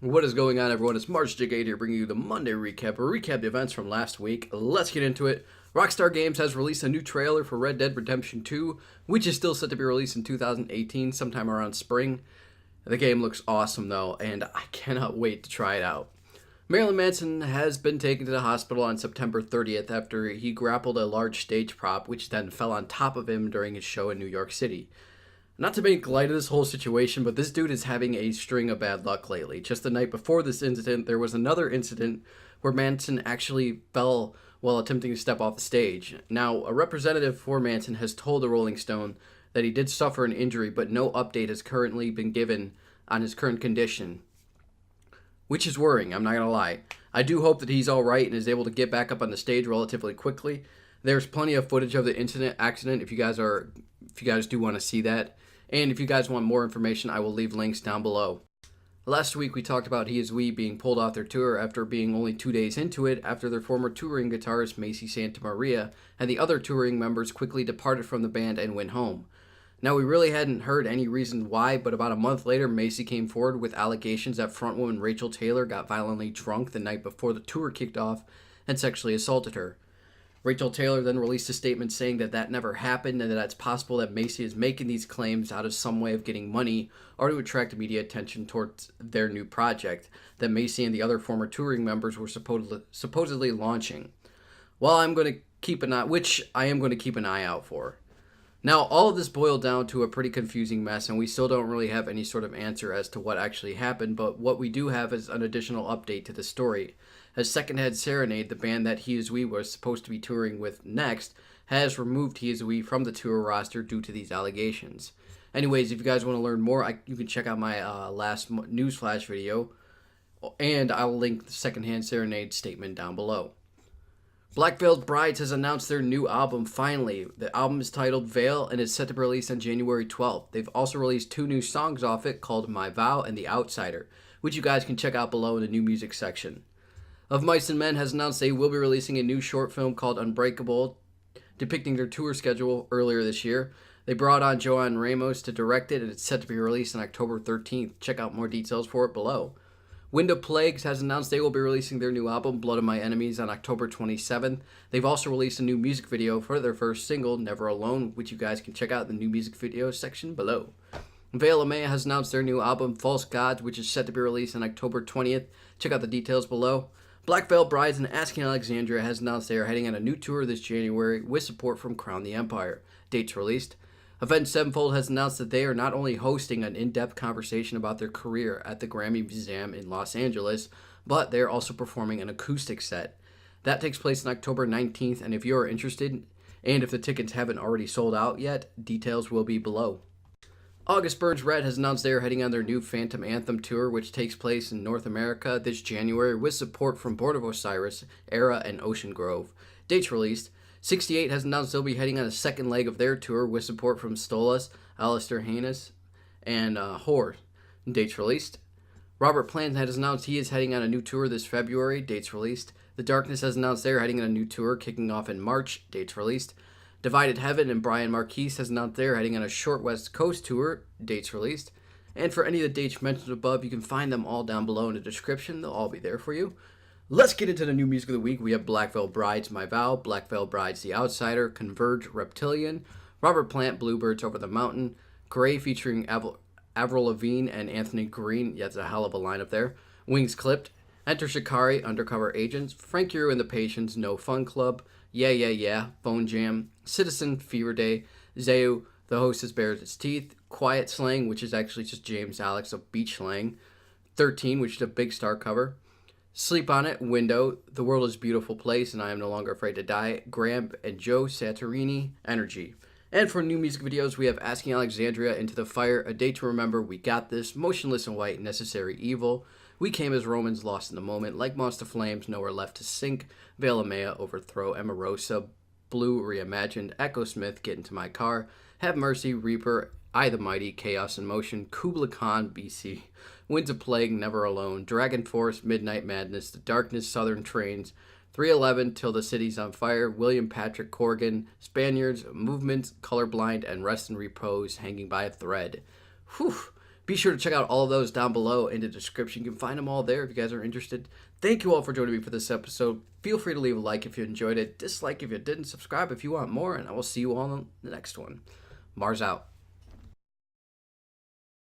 What is going on, everyone? It's March Jig 8 here bringing you the Monday recap, or recap the events from last week. Let's get into it. Rockstar Games has released a new trailer for Red Dead Redemption 2, which is still set to be released in 2018, sometime around spring. The game looks awesome, though, and I cannot wait to try it out. Marilyn Manson has been taken to the hospital on September 30th after he grappled a large stage prop, which then fell on top of him during his show in New York City. Not to make light of this whole situation, but this dude is having a string of bad luck lately. Just the night before this incident, there was another incident where Manson actually fell while attempting to step off the stage. Now, a representative for Manson has told the Rolling Stone that he did suffer an injury, but no update has currently been given on his current condition, which is worrying, I'm not going to lie. I do hope that he's alright and is able to get back up on the stage relatively quickly. There's plenty of footage of the accident if you guys do want to see that. And if you guys want more information, I will leave links down below. Last week we talked about He Is We being pulled off their tour after being only 2 days into it, after their former touring guitarist Macy Santamaria and the other touring members quickly departed from the band and went home. Now, we really hadn't heard any reason why, but about a month later, Macy came forward with allegations that frontwoman Rachel Taylor got violently drunk the night before the tour kicked off and sexually assaulted her. Rachel Taylor then released a statement saying that that never happened and that it's possible that Macy is making these claims out of some way of getting money or to attract media attention towards their new project that Macy and the other former touring members were supposedly launching. Well, I am going to keep an eye out for. Now, all of this boiled down to a pretty confusing mess, and we still don't really have any sort of answer as to what actually happened, but what we do have is an additional update to the story. As Secondhand Serenade, the band that He Is We was supposed to be touring with next, has removed He Is We from the tour roster due to these allegations. Anyways, if you guys want to learn more, you can check out my last newsflash video, and I'll link the Secondhand Serenade statement down below. Black Veiled Brides has announced their new album finally. The album is titled Veil and is set to be released on January 12th. They've also released 2 new songs off it called My Vow and The Outsider, which you guys can check out below in the new music section. Of Mice and Men has announced they will be releasing a new short film called Unbreakable, depicting their tour schedule earlier this year. They brought on Joanne Ramos to direct it, and it's set to be released on October 13th. Check out more details for it below. Wind of Plagues has announced they will be releasing their new album, Blood of My Enemies, on October 27th. They've also released a new music video for their first single, Never Alone, which you guys can check out in the new music video section below. Veil of Maya has announced their new album, False Gods, which is set to be released on October 20th. Check out the details below. Black Veil Brides and Asking Alexandria has announced they are heading on a new tour this January with support from Crown the Empire. Dates released. Avenged Sevenfold has announced that they are not only hosting an in-depth conversation about their career at the Grammy Museum in Los Angeles, but they are also performing an acoustic set. That takes place on October 19th, and if you are interested, and if the tickets haven't already sold out yet, details will be below. August Burns Red has announced they are heading on their new Phantom Anthem tour, which takes place in North America this January with support from Board of Osiris, Era, and Ocean Grove. Dates released. 68 has announced they'll be heading on a second leg of their tour with support from Stolas, Alistair Haynes, and Whore. Dates released. Robert Plant has announced he is heading on a new tour this February. Dates released. The Darkness has announced they're heading on a new tour kicking off in March. Dates released. Divided Heaven and Brian Marquis has announced they're heading on a short West Coast tour. Dates released. And for any of the dates mentioned above, you can find them all down below in the description. They'll all be there for you. Let's get into the new music of the week. We have Black Veil Brides, My Vow, Black Veil Brides, The Outsider, Converge, Reptilian, Robert Plant, Bluebirds, Over the Mountain, Gray featuring Avril Lavigne and Anthony Green. Yeah, that's a hell of a lineup there. Wings Clipped, Enter Shikari, Undercover Agents, Frank Hero and the Patients, No Fun Club, Yeah Yeah Yeah, Phone Jam, Citizen, Fever Day, Zeu, The Hostess Bares Its Teeth, Quiet Slang, which is actually just James Alex of Beach Slang, 13, which is a Big Star cover, Sleep on It, Window, The World is a Beautiful Place, and I Am No Longer Afraid to Die, Graham and Joe Santorini, Energy. And for new music videos, we have Asking Alexandria, Into the Fire, A Day to Remember, We Got This, Motionless in White, Necessary Evil, We Came as Romans, Lost in the Moment, Like Monster Flames, Nowhere Left to Sink, Veil of Maya, Overthrow, Emarosa, Blue, Reimagined, Echo Smith, Get Into My Car, Have Mercy, Reaper, I the Mighty, Chaos in Motion, Kubla Khan, BC, Winds of Plague, Never Alone, Dragon Force, Midnight Madness, The Darkness, Southern Trains, 311, Till the City's on Fire, William Patrick Corgan, Spaniards, Movements, Colorblind, and Rest and Repose, Hanging by a Thread. Whew. Be sure to check out all of those down below in the description. You can find them all there if you guys are interested. Thank you all for joining me for this episode. Feel free to leave a like if you enjoyed it, dislike if you didn't, subscribe if you want more, and I will see you all on the next one. Mars out.